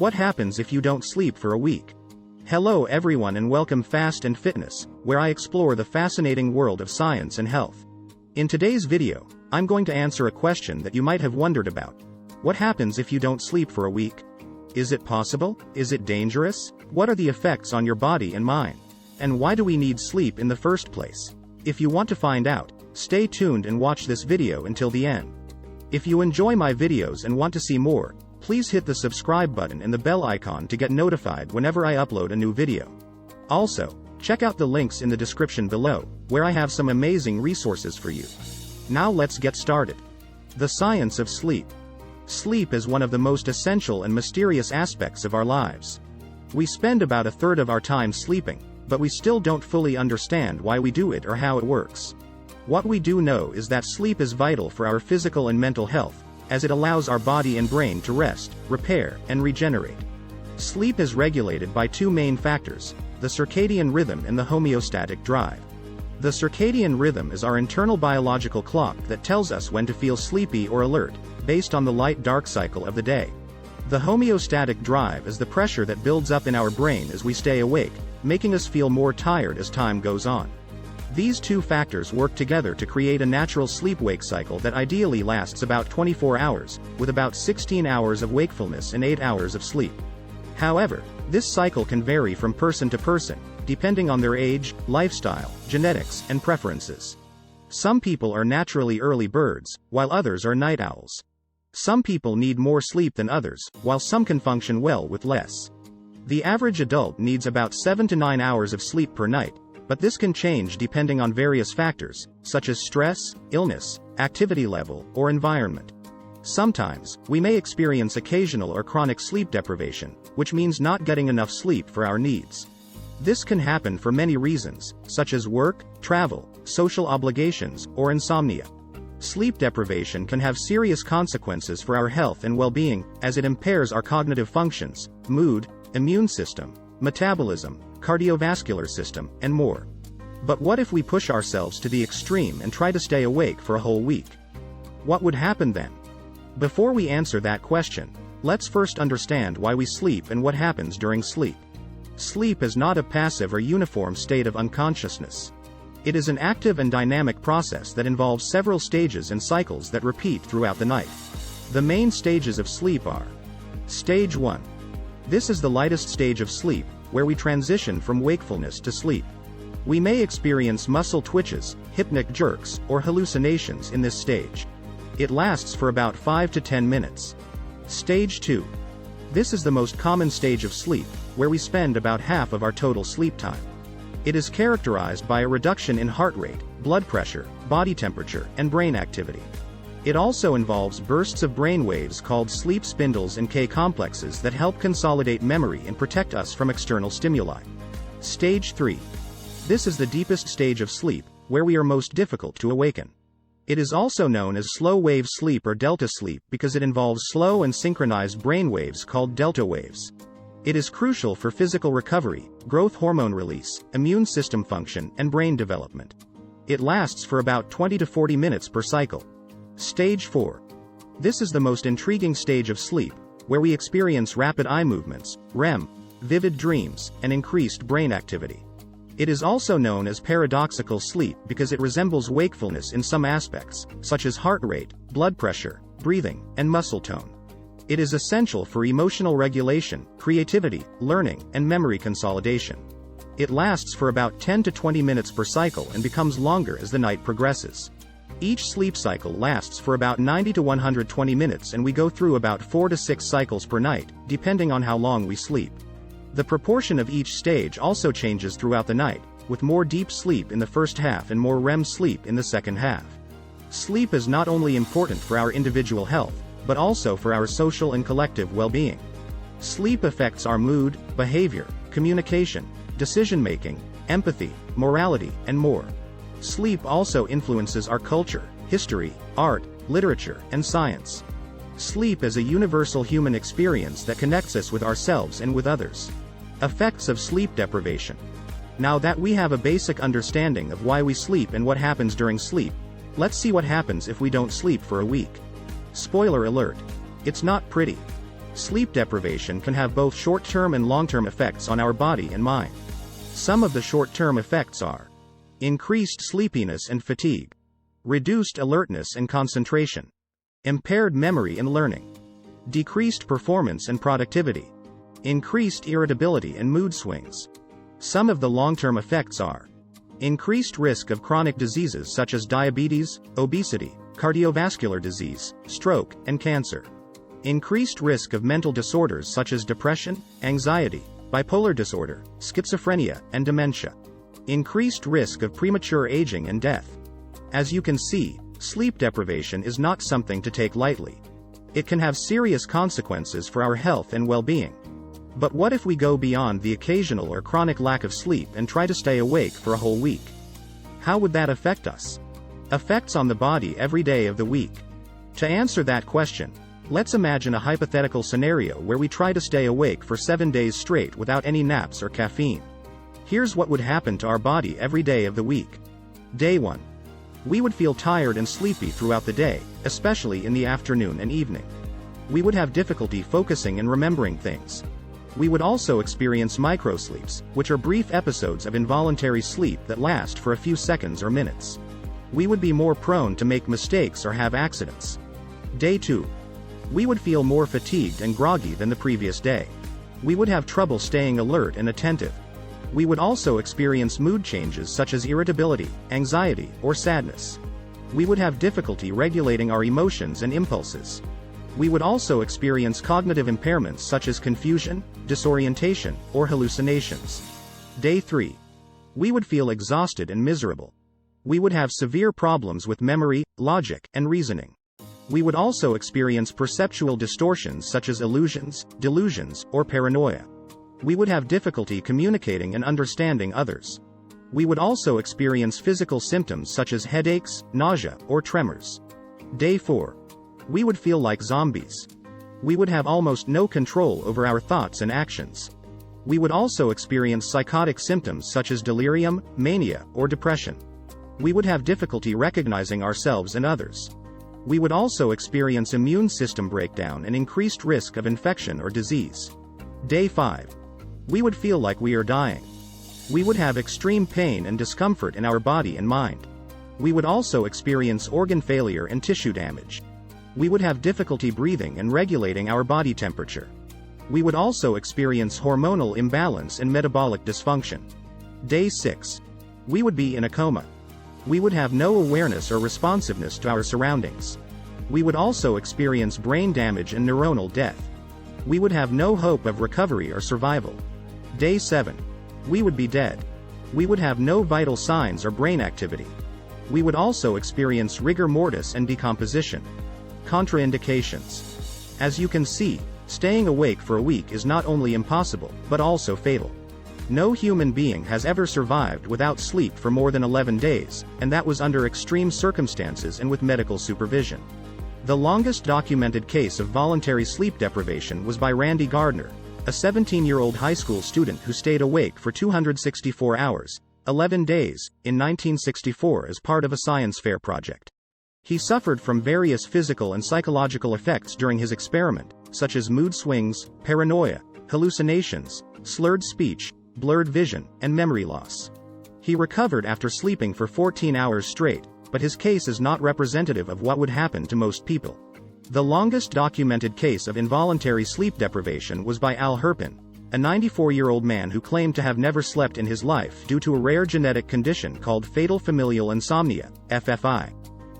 What happens if you don't sleep for a week? Hello everyone and welcome Fast and Fitness, where I explore the fascinating world of science and health. In today's video, I'm going to answer a question that you might have wondered about. What happens if you don't sleep for a week? Is it possible? Is it dangerous? What are the effects on your body and mind? And why do we need sleep in the first place? If you want to find out, stay tuned and watch this video until the end. If you enjoy my videos and want to see more, please hit the subscribe button and the bell icon to get notified whenever I upload a new video. Also, check out the links in the description below, where I have some amazing resources for you. Now let's get started. The science of sleep. Sleep is one of the most essential and mysterious aspects of our lives. We spend about a third of our time sleeping, but we still don't fully understand why we do it or how it works. What we do know is that sleep is vital for our physical and mental health, as it allows our body and brain to rest, repair, and regenerate. Sleep is regulated by two main factors, the circadian rhythm and the homeostatic drive. The circadian rhythm is our internal biological clock that tells us when to feel sleepy or alert, based on the light-dark cycle of the day. The homeostatic drive is the pressure that builds up in our brain as we stay awake, making us feel more tired as time goes on. These two factors work together to create a natural sleep-wake cycle that ideally lasts about 24 hours, with about 16 hours of wakefulness and 8 hours of sleep. However, this cycle can vary from person to person, depending on their age, lifestyle, genetics, and preferences. Some people are naturally early birds, while others are night owls. Some people need more sleep than others, while some can function well with less. The average adult needs about 7 to 9 hours of sleep per night, but this can change depending on various factors, such as stress, illness, activity level, or environment. Sometimes, we may experience occasional or chronic sleep deprivation, which means not getting enough sleep for our needs. This can happen for many reasons, such as work, travel, social obligations, or insomnia. Sleep deprivation can have serious consequences for our health and well-being, as it impairs our cognitive functions, mood, immune system, metabolism, cardiovascular system, and more. But what if we push ourselves to the extreme and try to stay awake for a whole week? What would happen then? Before we answer that question, let's first understand why we sleep and what happens during sleep. Sleep is not a passive or uniform state of unconsciousness. It is an active and dynamic process that involves several stages and cycles that repeat throughout the night. The main stages of sleep are: Stage 1. This is the lightest stage of sleep, where we transition from wakefulness to sleep. We may experience muscle twitches, hypnic jerks, or hallucinations in this stage. It lasts for about 5 to 10 minutes. Stage 2. This is the most common stage of sleep, where we spend about half of our total sleep time. It is characterized by a reduction in heart rate, blood pressure, body temperature, and brain activity. It also involves bursts of brain waves called sleep spindles and K-complexes that help consolidate memory and protect us from external stimuli. Stage 3. This is the deepest stage of sleep, where we are most difficult to awaken. It is also known as slow-wave sleep or delta sleep because it involves slow and synchronized brain waves called delta waves. It is crucial for physical recovery, growth hormone release, immune system function, and brain development. It lasts for about 20 to 40 minutes per cycle. Stage 4. This is the most intriguing stage of sleep, where we experience rapid eye movements, REM, vivid dreams, and increased brain activity. It is also known as paradoxical sleep because it resembles wakefulness in some aspects, such as heart rate, blood pressure, breathing, and muscle tone. It is essential for emotional regulation, creativity, learning, and memory consolidation. It lasts for about 10 to 20 minutes per cycle and becomes longer as the night progresses. Each sleep cycle lasts for about 90 to 120 minutes and we go through about 4 to 6 cycles per night, depending on how long we sleep. The proportion of each stage also changes throughout the night, with more deep sleep in the first half and more REM sleep in the second half. Sleep is not only important for our individual health, but also for our social and collective well-being. Sleep affects our mood, behavior, communication, decision-making, empathy, morality, and more. Sleep also influences our culture, history, art, literature, and science. Sleep is a universal human experience that connects us with ourselves and with others. Effects of sleep deprivation. Now that we have a basic understanding of why we sleep and what happens during sleep, let's see what happens if we don't sleep for a week. Spoiler alert. It's not pretty. sleep deprivation can have both short-term and long-term effects on our body and mind. Some of the short-term effects are increased sleepiness and fatigue, reduced alertness and concentration, impaired memory and learning, decreased performance and productivity, increased irritability and mood swings. Some of the long-term effects are increased risk of chronic diseases such as diabetes, obesity, cardiovascular disease, stroke, and cancer, increased risk of mental disorders such as depression, anxiety, bipolar disorder, schizophrenia, and dementia, increased risk of premature aging and death. As you can see, sleep deprivation is not something to take lightly. It can have serious consequences for our health and well-being. But what if we go beyond the occasional or chronic lack of sleep and try to stay awake for a whole week? How would that affect us? Effects on the body every day of the week. To answer that question, let's imagine a hypothetical scenario where we try to stay awake for 7 days straight without any naps or caffeine. Here's what would happen to our body every day of the week. Day 1. We would feel tired and sleepy throughout the day, especially in the afternoon and evening. We would have difficulty focusing and remembering things. We would also experience microsleeps, which are brief episodes of involuntary sleep that last for a few seconds or minutes. We would be more prone to make mistakes or have accidents. Day 2. We would feel more fatigued and groggy than the previous day. We would have trouble staying alert and attentive. We would also experience mood changes such as irritability, anxiety, or sadness. We would have difficulty regulating our emotions and impulses. We would also experience cognitive impairments such as confusion, disorientation, or hallucinations. Day 3. We would feel exhausted and miserable. We would have severe problems with memory, logic, and reasoning. We would also experience perceptual distortions such as illusions, delusions, or paranoia. We would have difficulty communicating and understanding others. We would also experience physical symptoms such as headaches, nausea, or tremors. Day 4. We would feel like zombies. We would have almost no control over our thoughts and actions. We would also experience psychotic symptoms such as delirium, mania, or depression. We would have difficulty recognizing ourselves and others. We would also experience immune system breakdown and increased risk of infection or disease. Day 5. We would feel like we are dying. We would have extreme pain and discomfort in our body and mind. We would also experience organ failure and tissue damage. We would have difficulty breathing and regulating our body temperature. We would also experience hormonal imbalance and metabolic dysfunction. Day 6. We would be in a coma. We would have no awareness or responsiveness to our surroundings. We would also experience brain damage and neuronal death. We would have no hope of recovery or survival. Day 7. We would be dead. We would have no vital signs or brain activity. We would also experience rigor mortis and decomposition. Contraindications. As you can see, staying awake for a week is not only impossible, but also fatal. No human being has ever survived without sleep for more than 11 days, and that was under extreme circumstances and with medical supervision. The longest documented case of voluntary sleep deprivation was by Randy Gardner, a 17-year-old high school student who stayed awake for 264 hours, 11 days, in 1964 as part of a science fair project. He suffered from various physical and psychological effects during his experiment, such as mood swings, paranoia, hallucinations, slurred speech, blurred vision, and memory loss. He recovered after sleeping for 14 hours straight, but his case is not representative of what would happen to most people. The longest documented case of involuntary sleep deprivation was by Al Herpin, a 94-year-old man who claimed to have never slept in his life due to a rare genetic condition called fatal familial insomnia, FFI.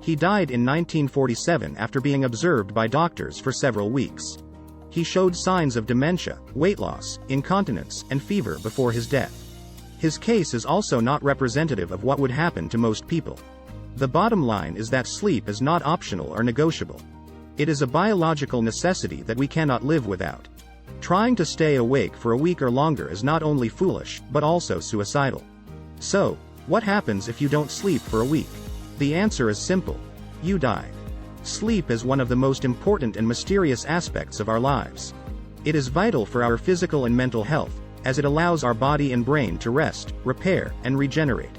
He died in 1947 after being observed by doctors for several weeks. He showed signs of dementia, weight loss, incontinence, and fever before his death. His case is also not representative of what would happen to most people. The bottom line is that sleep is not optional or negotiable. It is a biological necessity that we cannot live without. Trying to stay awake for a week or longer is not only foolish, but also suicidal. So, what happens if you don't sleep for a week? The answer is simple. You die. Sleep is one of the most important and mysterious aspects of our lives. It is vital for our physical and mental health, as it allows our body and brain to rest, repair, and regenerate.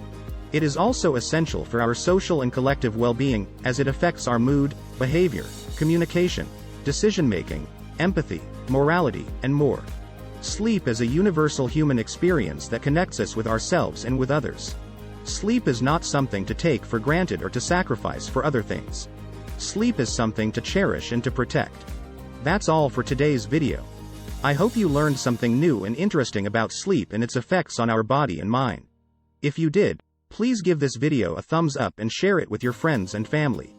It is also essential for our social and collective well-being, as it affects our mood, behavior, communication, decision-making, empathy, morality, and more. Sleep is a universal human experience that connects us with ourselves and with others. Sleep is not something to take for granted or to sacrifice for other things. Sleep is something to cherish and to protect. That's all for today's video. I hope you learned something new and interesting about sleep and its effects on our body and mind. If you did, please give this video a thumbs up and share it with your friends and family.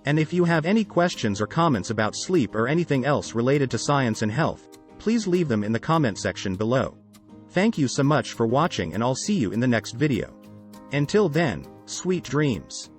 And if you have any questions or comments about sleep or anything else related to science and health, please leave them in the comment section below. Thank you so much for watching, and I'll see you in the next video. Until then, sweet dreams.